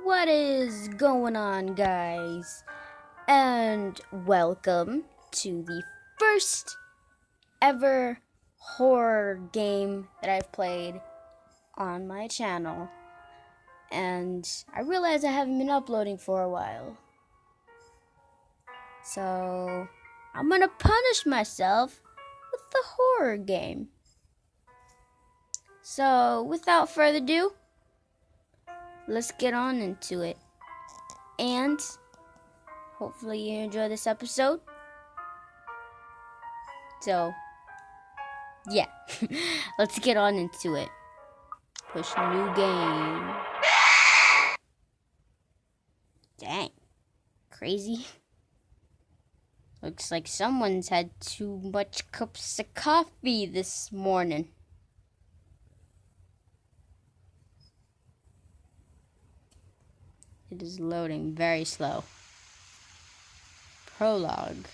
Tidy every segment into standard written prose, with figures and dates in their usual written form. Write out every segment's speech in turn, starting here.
What is going on, guys? And welcome to the first ever horror game that I've played on my channel. And I realize I haven't been uploading for a while. So I'm gonna punish myself with the horror game. So without further ado, let's get on into it. And hopefully you enjoy this episode. So, yeah. Let's get on into it. Push new game. Dang. Crazy. Looks like someone's had too much cups of coffee this morning. It is loading very slow. Prologue.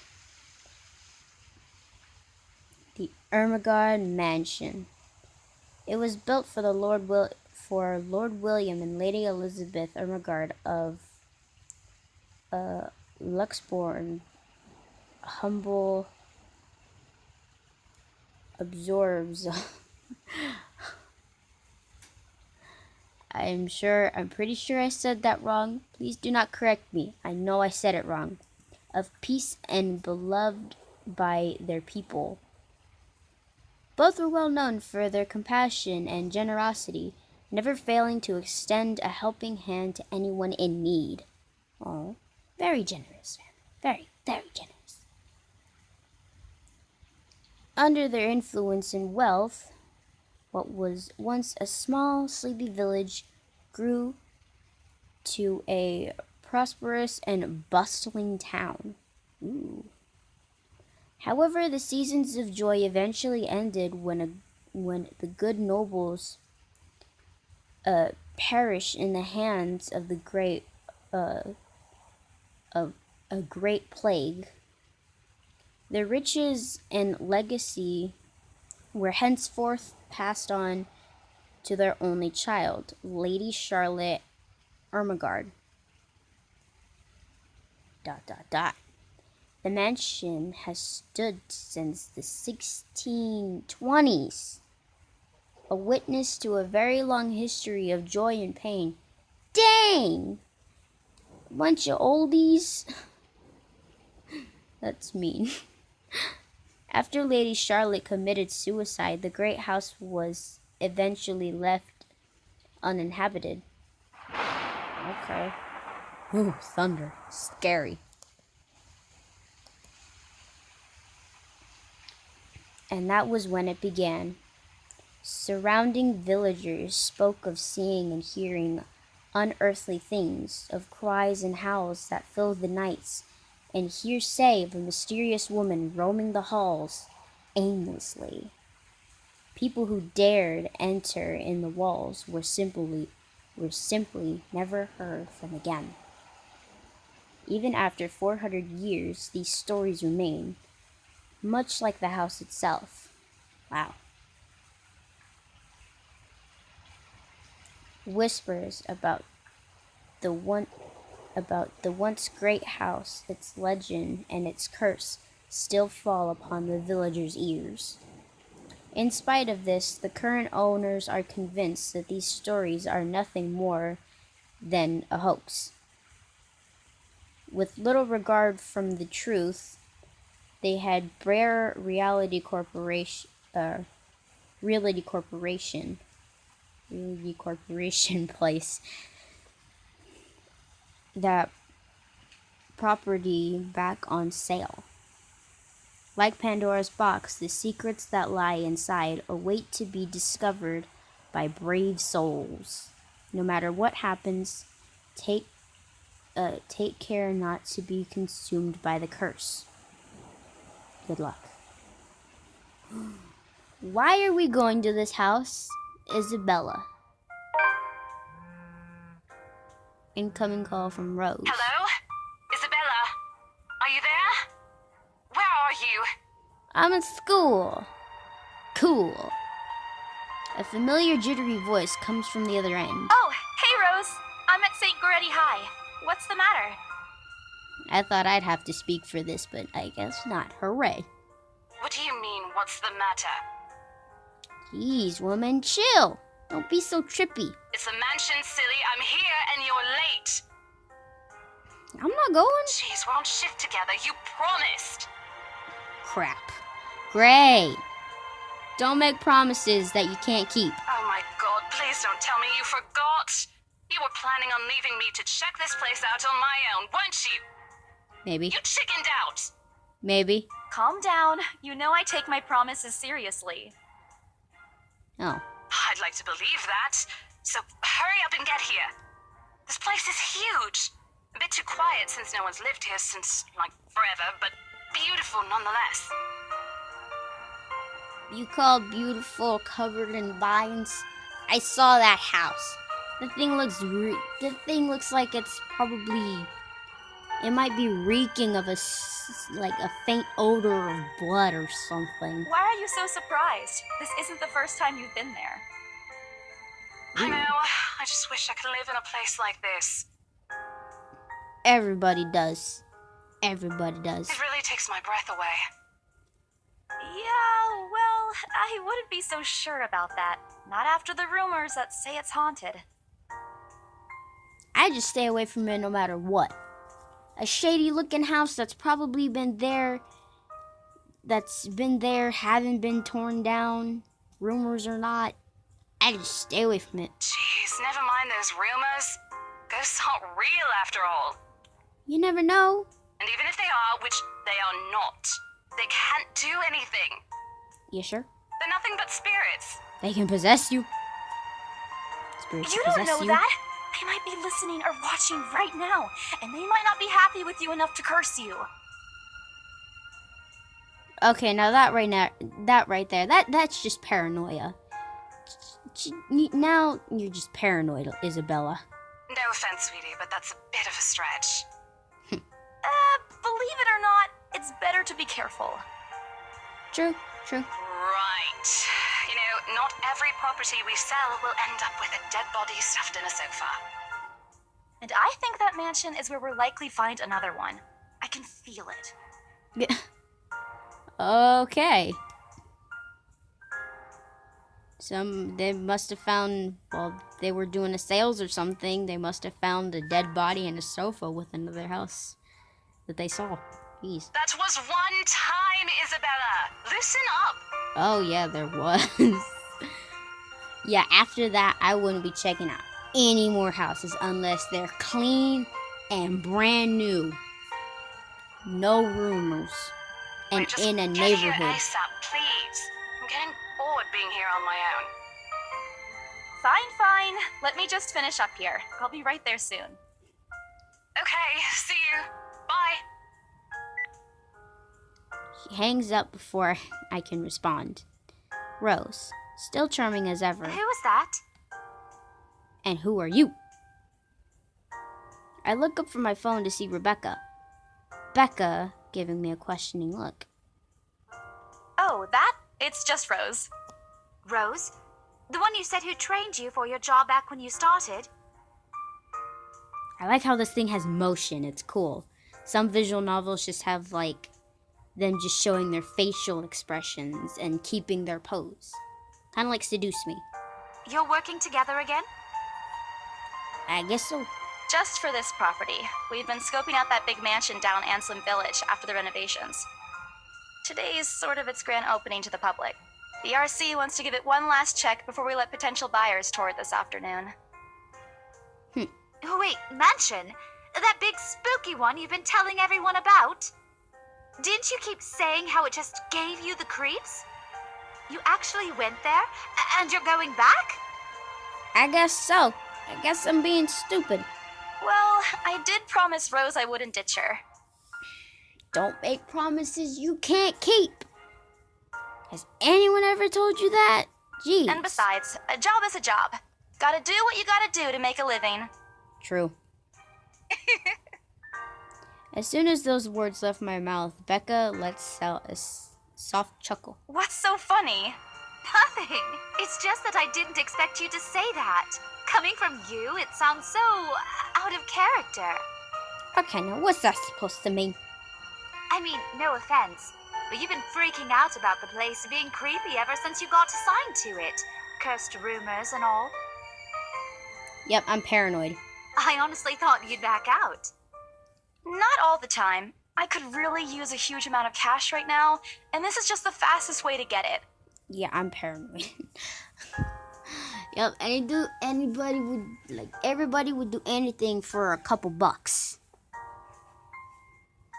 The Ermengarde Mansion. It was built for Lord William and Lady Elizabeth Ermengarde of Luxbourne. Humble absorbs. I'm pretty sure I said that wrong. Please do not correct me. I know I said it wrong. Of peace and beloved by their people. Both were well known for their compassion and generosity, never failing to extend a helping hand to anyone in need. Oh, very generous, very, very generous. Under their influence and wealth, what was once a small, sleepy village grew to a prosperous and bustling town. Ooh. However, the seasons of joy eventually ended when the good nobles perished in the hands of the great a great plague. Their riches and legacy were henceforth passed on to their only child, Lady Charlotte Ermengarde. ... The mansion has stood since the 1620s, a witness to a very long history of joy and pain. Dang! Bunch of oldies. That's mean. After Lady Charlotte committed suicide, the great house was eventually left uninhabited. Okay. Ooh, thunder. Scary. And that was when it began. Surrounding villagers spoke of seeing and hearing unearthly things, of cries and howls that filled the nights, and hearsay of a mysterious woman roaming the halls aimlessly. People who dared enter in the walls were simply never heard from again. Even after 400 years, these stories remain, much like the house itself. Wow. Whispers about the once great house, its legend and its curse still fall upon the villagers' ears. In spite of this, the current owners are convinced that these stories are nothing more than a hoax. With little regard from the truth, they had Brer Reality Corporation place that property back on sale. Like Pandora's box, the secrets that lie inside await to be discovered by brave souls. No matter what happens, take care not to be consumed by the curse. Good luck. Why are we going to this house? Isabella. Incoming call from Rose. Hello? Isabella? Are you there? Where are you? I'm at school. Cool. A familiar jittery voice comes from the other end. Oh, hey Rose. I'm at St. Goretti High. What's the matter? I thought I'd have to speak for this, but I guess not. Hooray. What do you mean, what's the matter? Jeez, woman, chill. Don't be so trippy. It's a mansion, silly. I'm here and you're late. I'm not going. Jeez, we're on shift together. You promised. Crap. Great. Don't make promises that you can't keep. Oh my god, please don't tell me you forgot. You were planning on leaving me to check this place out on my own, weren't you? Maybe. You chickened out. Maybe. Calm down. You know I take my promises seriously. Oh. I'd like to believe that. So hurry up and get here. This place is huge. A bit too quiet since no one's lived here since, like, forever, but beautiful nonetheless. You call beautiful covered in vines? I saw that house. The thing looks like it's probably... It might be reeking of a faint odor of blood or something. Why are you so surprised? This isn't the first time you've been there. I know. I just wish I could live in a place like this. Everybody does. Everybody does. It really takes my breath away. Yeah, well, I wouldn't be so sure about that. Not after the rumors that say it's haunted. I just stay away from it no matter what. A shady looking house that's probably been there, haven't been torn down, rumors or not, I just stay away from it. Jeez, never mind those rumors. Ghosts aren't real after all. You never know. And even if they are, which they are not, they can't do anything. You sure? They're nothing but spirits. They can possess you. Spirits You possess don't know you. that. They might be listening or watching right now, and they might not be happy with you enough to curse you. Okay, now that right there, that's just paranoia. Now you're just paranoid, Isabella. No offense, sweetie, but that's a bit of a stretch. Believe it or not, it's better to be careful. True. Right. You know, not every property we sell will end up with a dead body stuffed in a sofa. And I think that mansion is where we'll likely find another one. I can feel it. Okay. They must have found, well, they were doing a sales or something. They must have found a dead body in a sofa with another house that they saw. Jeez. That was one time, Isabella. Listen up. Oh, yeah, there was. Yeah, after that, I wouldn't be checking out any more houses unless they're clean and brand new. No rumors. And Wait, just in a get neighborhood. Here ASAP, please. I'm getting bored being here on my own. Fine. Let me just finish up here. I'll be right there soon. Okay, see you. Bye. She hangs up before I can respond. Rose, still charming as ever. Who was that? And who are you? I look up from my phone to see Rebecca. Becca giving me a questioning look. Oh, that? It's just Rose. Rose? The one you said who trained you for your job back when you started? I like how this thing has motion. It's cool. Some visual novels just have, like, them just showing their facial expressions and keeping their pose. Kind of like Seduce Me. You're working together again? I guess so. Just for this property. We've been scoping out that big mansion down Anselm Village after the renovations. Today's sort of its grand opening to the public. The RC wants to give it one last check before we let potential buyers tour it this afternoon. Oh, wait, mansion? That big spooky one you've been telling everyone about? Didn't you keep saying how it just gave you the creeps? You actually went there? And you're going back? I guess so. I guess I'm being stupid. Well, I did promise Rose I wouldn't ditch her. Don't make promises you can't keep. Has anyone ever told you that? Jeez. And besides, a job is a job. Gotta do what you gotta do to make a living. True. As soon as those words left my mouth, Becca lets out a soft chuckle. What's so funny? Nothing. It's just that I didn't expect you to say that. Coming from you, it sounds so out of character. Okay, now what's that supposed to mean? I mean, no offense, but you've been freaking out about the place being creepy ever since you got assigned to it. Cursed rumors and all. Yep, I'm paranoid. I honestly thought you'd back out. Not all the time. I could really use a huge amount of cash right now, and this is just the fastest way to get it. Yeah, I'm paranoid. Yep, everybody would do anything for a couple bucks.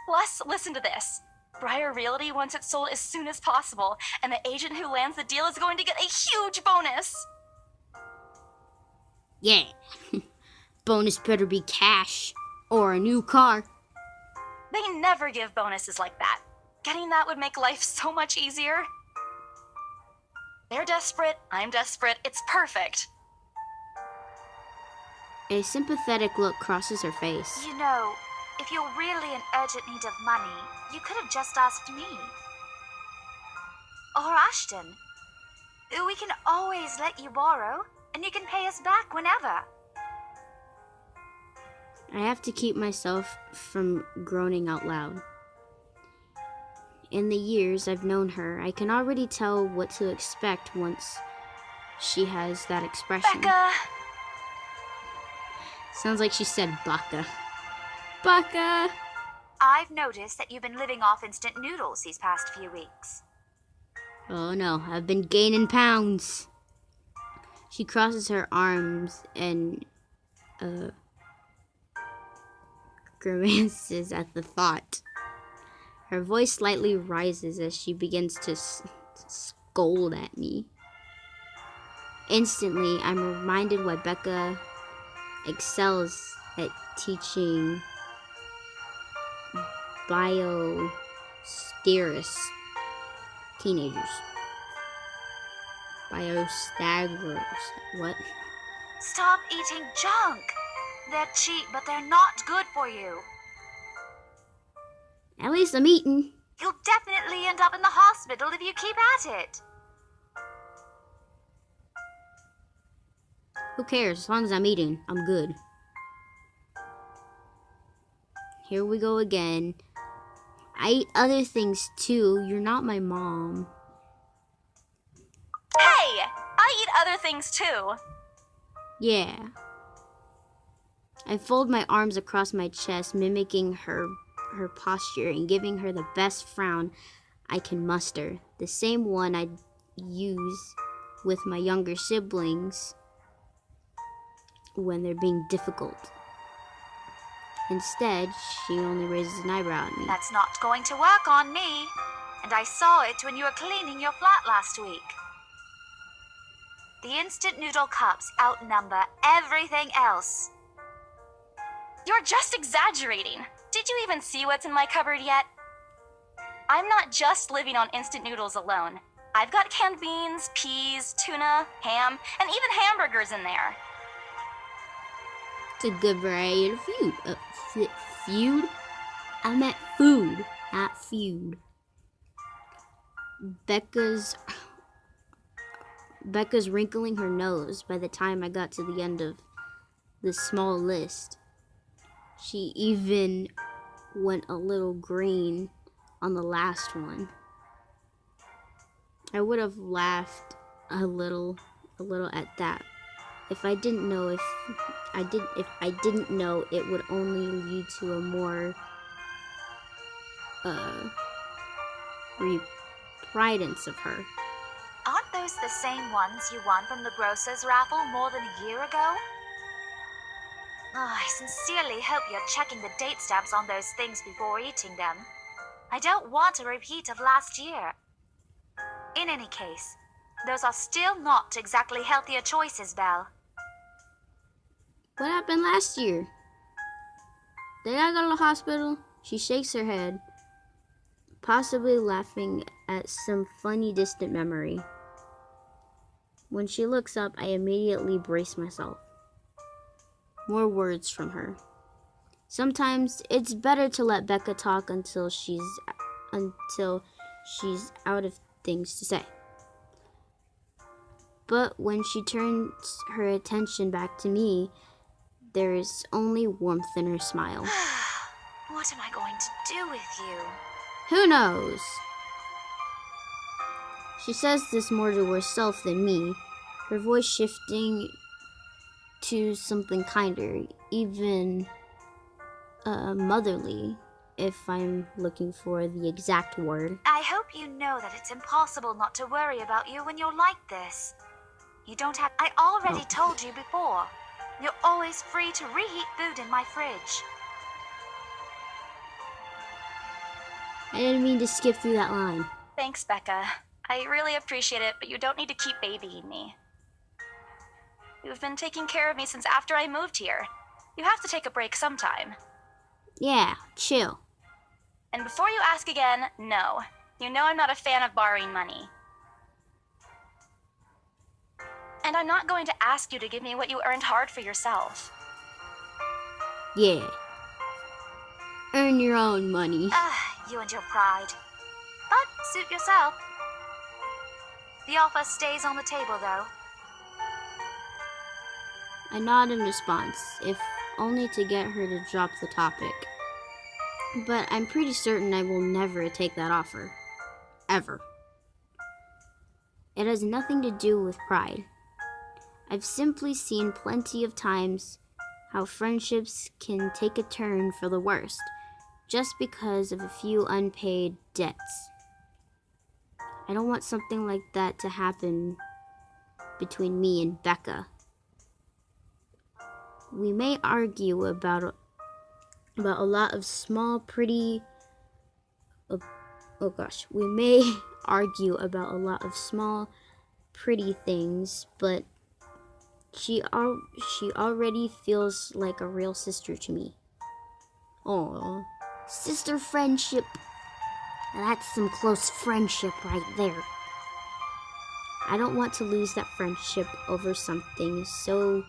Plus, listen to this. Briar Realty wants it sold as soon as possible, and the agent who lands the deal is going to get a huge bonus. Yeah. Bonus better be cash or a new car. They never give bonuses like that. Getting that would make life so much easier. They're desperate, I'm desperate, it's perfect. A sympathetic look crosses her face. You know, if you're really in urgent need of money, you could have just asked me. Or Ashton. We can always let you borrow, and you can pay us back whenever. I have to keep myself from groaning out loud. In the years I've known her, I can already tell what to expect once she has that expression. Becca! Sounds like she said baka. Baka! I've noticed that you've been living off instant noodles these past few weeks. Oh no, I've been gaining pounds. She crosses her arms and grimaces at the thought. Her voice slightly rises as she begins to scold at me. Instantly, I'm reminded why Becca excels at teaching biosteris teenagers. Biostaggers. What? Stop eating junk. They're cheap, but they're not good for you. At least I'm eating. You'll definitely end up in the hospital if you keep at it. Who cares? As long as I'm eating, I'm good. Here we go again. I eat other things too. You're not my mom. Hey! I eat other things too. Yeah. I fold my arms across my chest, mimicking her posture and giving her the best frown I can muster. The same one I'd use with my younger siblings when they're being difficult. Instead, she only raises an eyebrow at me. That's not going to work on me. And I saw it when you were cleaning your flat last week. The instant noodle cups outnumber everything else. You're just exaggerating. Did you even see what's in my cupboard yet? I'm not just living on instant noodles alone. I've got canned beans, peas, tuna, ham, and even hamburgers in there. It's a good variety of food. Feud? I meant food, not feud. Becca's wrinkling her nose by the time I got to the end of this small list. She even went a little green on the last one. I would have laughed a little at that if I didn't know it would only lead to a more repridance of her. Aren't those the same ones you won from the grocer's raffle more than a year ago? I sincerely hope you're checking the date stamps on those things before eating them. I don't want a repeat of last year. In any case, those are still not exactly healthier choices, Belle. What happened last year? Did I go to the hospital? She shakes her head, possibly laughing at some funny distant memory. When she looks up, I immediately brace myself. More words from her. Sometimes it's better to let Becca talk until she's out of things to say. But when she turns her attention back to me, there is only warmth in her smile. What am I going to do with you? Who knows? She says this more to herself than me, her voice shifting to something kinder, even motherly, if I'm looking for the exact word. I hope you know that it's impossible not to worry about you when you're like this. You don't have. I already told you before. You're always free to reheat food in my fridge. I didn't mean to skip through that line. Thanks, Becca. I really appreciate it, but you don't need to keep babying me. You've been taking care of me since after I moved here. You have to take a break sometime. Yeah, chill. And before you ask again, no. You know I'm not a fan of borrowing money. And I'm not going to ask you to give me what you earned hard for yourself. Yeah. Earn your own money. You and your pride. But suit yourself. The offer stays on the table, though. I nod in response, if only to get her to drop the topic. But I'm pretty certain I will never take that offer. Ever. It has nothing to do with pride. I've simply seen plenty of times how friendships can take a turn for the worst, just because of a few unpaid debts. I don't want something like that to happen between me and Becca. We may argue about a lot of small, pretty... We may argue about a lot of small, pretty things, but she already feels like a real sister to me. Aww. Sister friendship. That's some close friendship right there. I don't want to lose that friendship over something so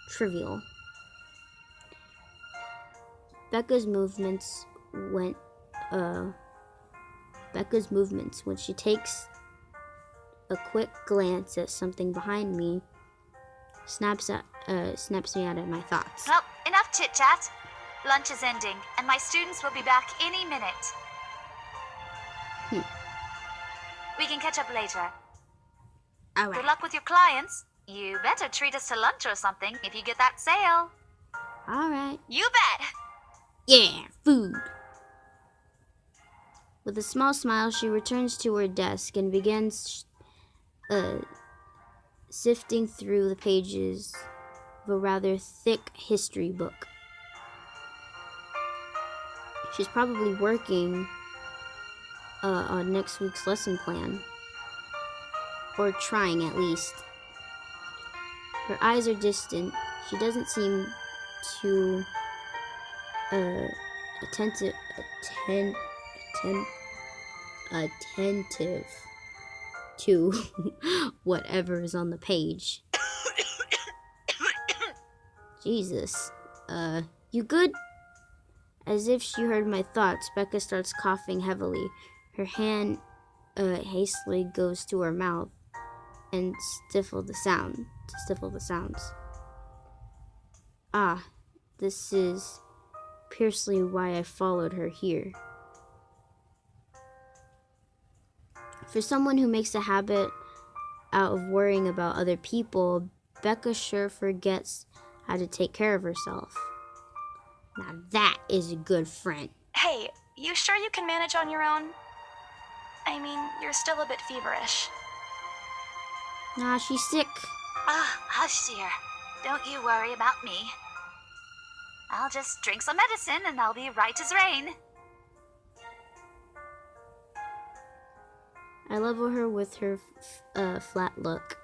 trivial. Becca's movements when she takes a quick glance at something behind me snaps me out of my thoughts. Well, enough chit-chat. Lunch is ending, and my students will be back any minute. We can catch up later. All Good right. luck with your clients. You better treat us to lunch or something if you get that sale. All right. You bet! Yeah, food. With a small smile, she returns to her desk and begins sifting through the pages of a rather thick history book. She's probably working on next week's lesson plan, or trying at least. Her eyes are distant. She doesn't seem too attentive to whatever is on the page. Jesus. You good? As if she heard my thoughts, Becca starts coughing heavily. Her hand hastily goes to her mouth and stifle the sounds. Ah, this is precisely why I followed her here. For someone who makes a habit out of worrying about other people, Becca sure forgets how to take care of herself. Now that is a good friend. Hey, you sure you can manage on your own? I mean, you're still a bit feverish. Nah, she's sick. Hush, dear. Don't you worry about me. I'll just drink some medicine and I'll be right as rain. I level her with her flat look.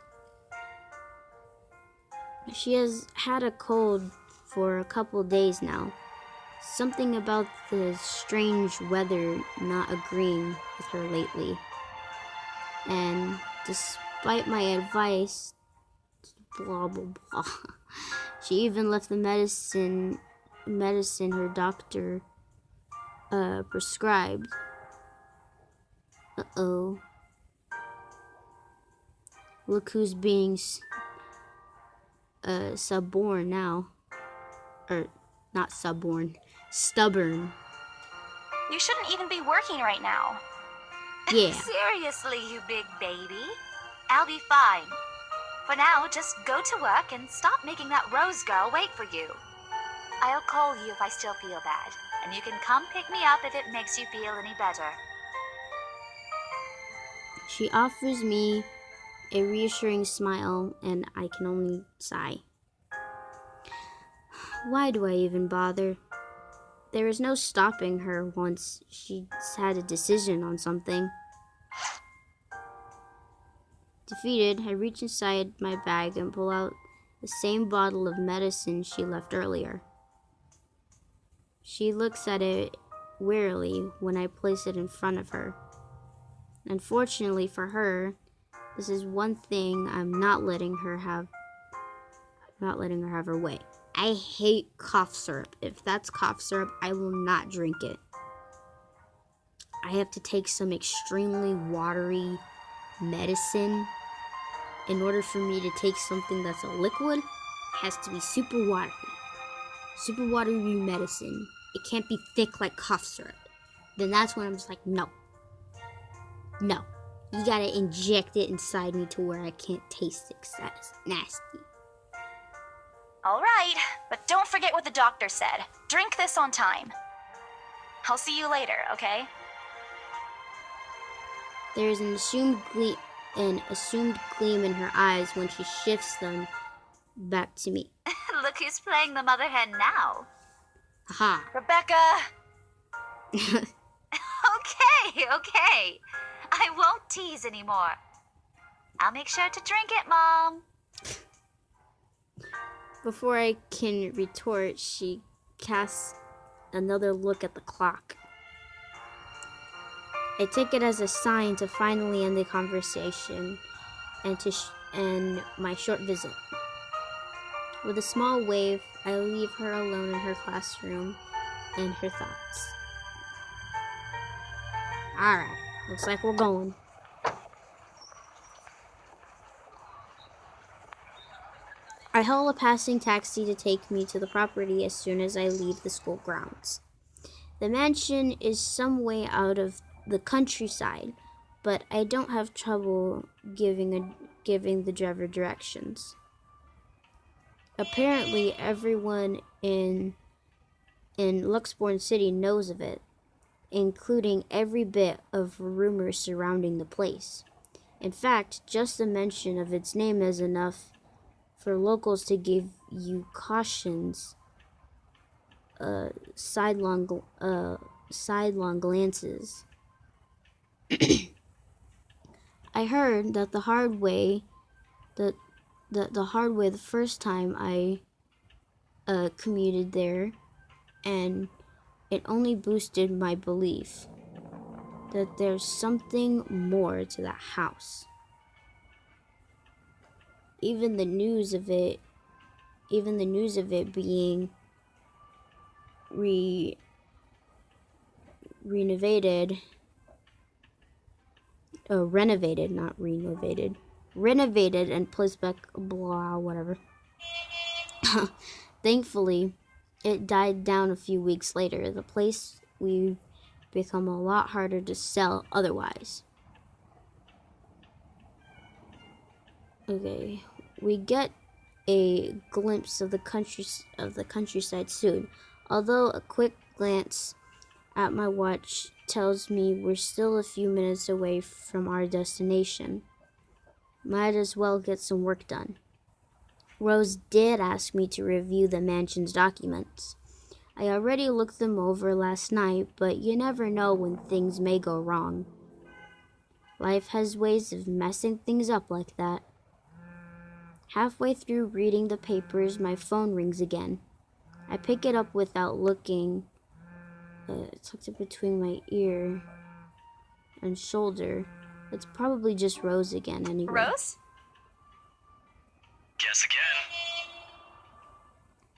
She has had a cold for a couple days now. Something about the strange weather not agreeing with her lately. And despite my advice, blah blah blah, she even left the medicine her doctor prescribed. Uh-oh. Look who's being suborn now. Or, not suborn. Stubborn. You shouldn't even be working right now. Yeah. Seriously, you big baby. I'll be fine. For now, just go to work and stop making that Rose girl wait for you. I'll call you if I still feel bad, and you can come pick me up if it makes you feel any better. She offers me a reassuring smile, and I can only sigh. Why do I even bother? There is no stopping her once she's had a decision on something. Defeated, I reach inside my bag and pull out the same bottle of medicine she left earlier. She looks at it wearily when I place it in front of her. Unfortunately for her, this is one thing I'm not letting her have her way. I hate cough syrup. If that's cough syrup, I will not drink it. I have to take some extremely watery medicine. In order for me to take something that's a liquid, it has to be super watery. Super watery medicine. It can't be thick like cough syrup. Then that's when I'm just like, no. No. You gotta inject it inside me to where I can't taste it, 'cause that's nasty. All right, but don't forget what the doctor said. Drink this on time. I'll see you later, okay? There is an assumed gleam in her eyes when she shifts them back to me. Look who's playing the mother hen now. Aha. Rebecca! Okay. I won't tease anymore. I'll make sure to drink it, Mom. Before I can retort, she casts another look at the clock. I take it as a sign to finally end the conversation and my short visit. With a small wave, I leave her alone in her classroom and her thoughts. Alright, looks like we're going. I hail a passing taxi to take me to the property as soon as I leave the school grounds. The mansion is some way out of the countryside, but I don't have trouble giving the driver directions. Apparently, everyone in Luxborn City knows of it, including every bit of rumors surrounding the place. In fact, just the mention of its name is enough for locals to give you cautions, sidelong glances. I heard that the hard way the first time I commuted there, and it only boosted my belief that there's something more to that house. Even the news of it being renovated, and placed back, blah, whatever. Thankfully, it died down a few weeks later. The place we've become a lot harder to sell otherwise. Okay, we get a glimpse of the countryside soon. Although a quick glance at my watch tells me we're still a few minutes away from our destination. Might as well get some work done. Rose did ask me to review the mansion's documents. I already looked them over last night, but you never know when things may go wrong. Life has ways of messing things up like that. Halfway through reading the papers, my phone rings again. I pick it up without looking. Tucked it between my ear and shoulder. It's probably just Rose again anyway. Rose? Guess again.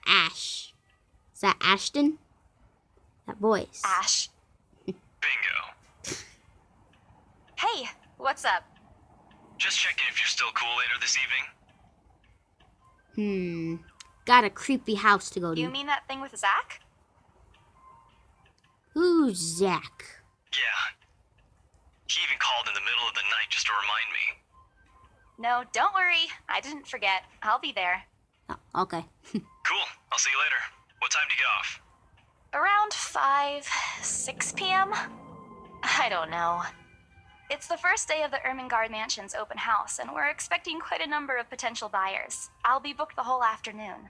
Ash. Is that Ashton? That voice. Ash. Bingo. Hey, what's up? Just checking if you're still cool later this evening. Got a creepy house to go to. You mean that thing with Zach? Who's Zach? Yeah. He even called in the middle of the night just to remind me. No, don't worry. I didn't forget. I'll be there. Oh, okay. Cool. I'll see you later. What time do you get off? Around 6 p.m.? I don't know. It's the first day of the Ermengarde Mansion's open house, and we're expecting quite a number of potential buyers. I'll be booked the whole afternoon.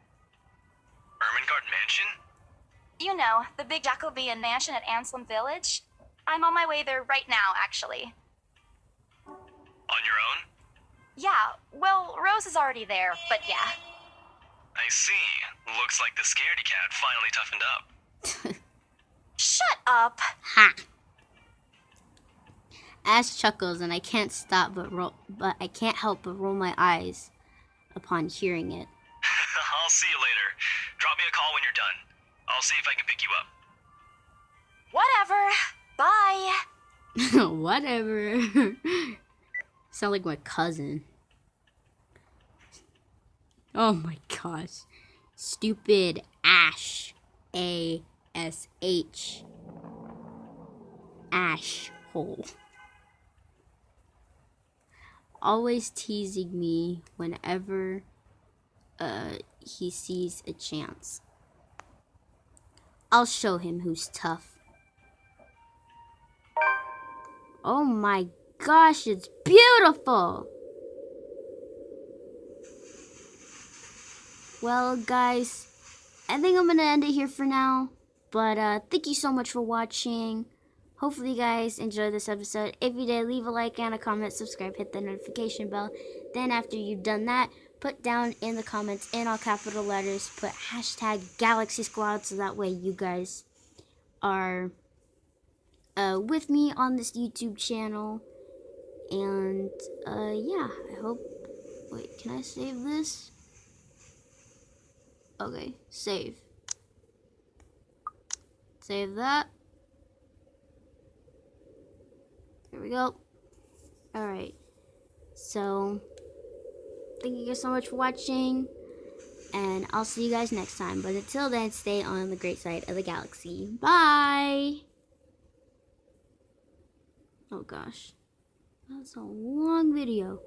Ermengarde Mansion? You know, the big Jacobean mansion at Anselm Village? I'm on my way there right now, actually. On your own? Yeah, well, Rose is already there, but yeah. I see. Looks like the scaredy cat finally toughened up. Shut up! Ha! Ash chuckles, and I can't I can't help but roll my eyes upon hearing it. I'll see you later. Drop me a call when you're done. I'll see if I can pick you up. Whatever. Bye. Whatever. Sound like my cousin. Oh my gosh. Stupid Ash. A-S-H. Ash hole. Always teasing me whenever he sees a chance. I'll show him who's tough. Oh my gosh, it's beautiful! Well, guys, I think I'm gonna end it here for now. But thank you so much for watching. Hopefully you guys enjoyed this episode. If you did, leave a like and a comment, subscribe, hit the notification bell. Then after you've done that, put down in the comments in all capital letters, put hashtag Galaxy Squad, so that way you guys are with me on this YouTube channel. And yeah, I hope, wait, can I save this? Okay, save. Save that. There we go. Alright. So, thank you guys so much for watching. And I'll see you guys next time. But until then, stay on the great side of the galaxy. Bye! Oh gosh. That's a long video.